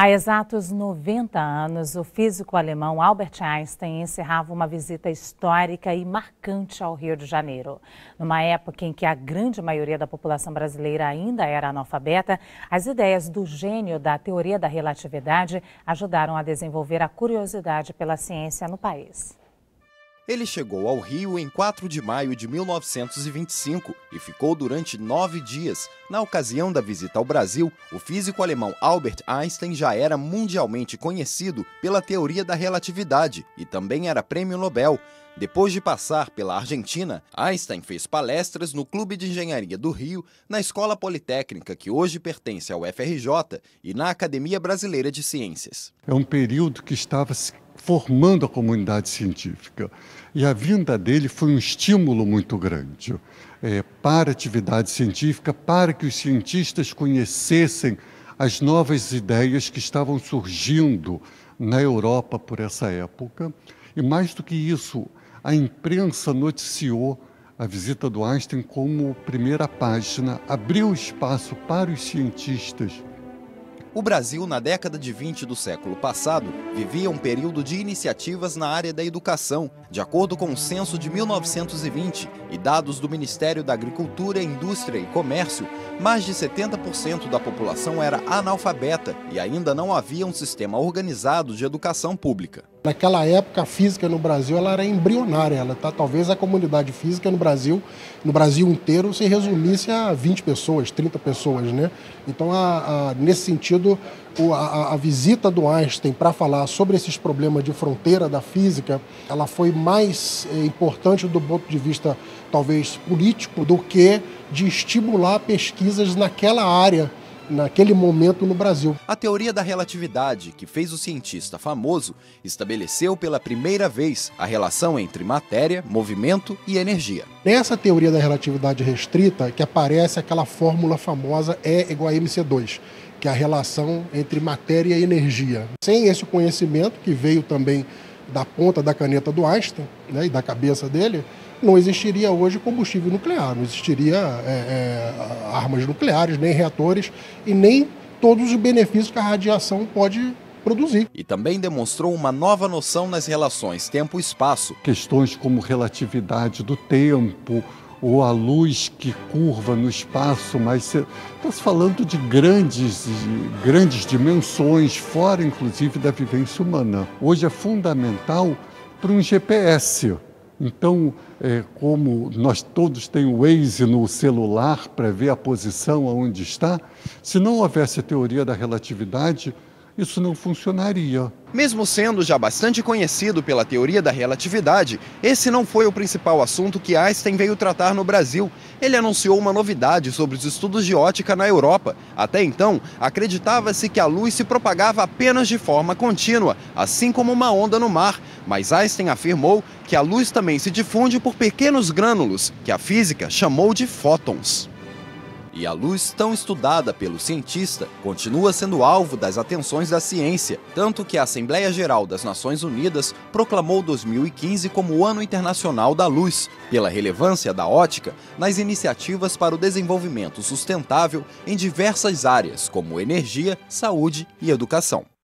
Há exatos 90 anos, o físico alemão Albert Einstein encerrava uma visita histórica e marcante ao Rio de Janeiro. Numa época em que a grande maioria da população brasileira ainda era analfabeta, as ideias do gênio da teoria da relatividade ajudaram a desenvolver a curiosidade pela ciência no país. Ele chegou ao Rio em 4 de maio de 1925 e ficou durante 9 dias. Na ocasião da visita ao Brasil, o físico alemão Albert Einstein já era mundialmente conhecido pela teoria da relatividade e também era prêmio Nobel. Depois de passar pela Argentina, Einstein fez palestras no Clube de Engenharia do Rio, na Escola Politécnica, que hoje pertence ao FRJ, e na Academia Brasileira de Ciências. É um período que estava se formando a comunidade científica. E a vinda dele foi um estímulo muito grande para a atividade científica, para que os cientistas conhecessem as novas ideias que estavam surgindo na Europa por essa época. E mais do que isso, a imprensa noticiou a visita do Einstein como primeira página, abriu espaço para os cientistas. O Brasil, na década de 20 do século passado, vivia um período de iniciativas na área da educação. De acordo com o censo de 1920 e dados do Ministério da Agricultura, Indústria e Comércio, mais de 70% da população era analfabeta e ainda não havia um sistema organizado de educação pública. Naquela época, a física no Brasil ela era embrionária. Talvez a comunidade física no Brasil inteiro, se resumisse a 20 pessoas, 30 pessoas, né? Então, nesse sentido, a visita do Einstein para falar sobre esses problemas de fronteira da física, ela foi mais importante do ponto de vista, talvez, político, do que de estimular pesquisas naquela área, naquele momento no Brasil. A teoria da relatividade, que fez o cientista famoso, estabeleceu pela primeira vez a relação entre matéria, movimento e energia. Nessa teoria da relatividade restrita que aparece aquela fórmula famosa E igual a mc2, que é a relação entre matéria e energia. Sem esse conhecimento, que veio também da ponta da caneta do Einstein, né, e da cabeça dele, não existiria hoje combustível nuclear, não existiria armas nucleares, nem reatores e nem todos os benefícios que a radiação pode produzir. E também demonstrou uma nova noção nas relações tempo-espaço. Questões como relatividade do tempo, ou a luz que curva no espaço, mas está se falando de grandes dimensões, fora inclusive da vivência humana. Hoje é fundamental para um GPS. Então, como nós todos temos o Waze no celular para ver a posição aonde está, se não houvesse a teoria da relatividade, isso não funcionaria. Mesmo sendo já bastante conhecido pela teoria da relatividade, esse não foi o principal assunto que Einstein veio tratar no Brasil. Ele anunciou uma novidade sobre os estudos de ótica na Europa. Até então, acreditava-se que a luz se propagava apenas de forma contínua, assim como uma onda no mar. Mas Einstein afirmou que a luz também se difunde por pequenos grânulos, que a física chamou de fótons. E a luz, tão estudada pelo cientista, continua sendo alvo das atenções da ciência, tanto que a Assembleia Geral das Nações Unidas proclamou 2015 como o Ano Internacional da Luz, pela relevância da ótica nas iniciativas para o desenvolvimento sustentável em diversas áreas, como energia, saúde e educação.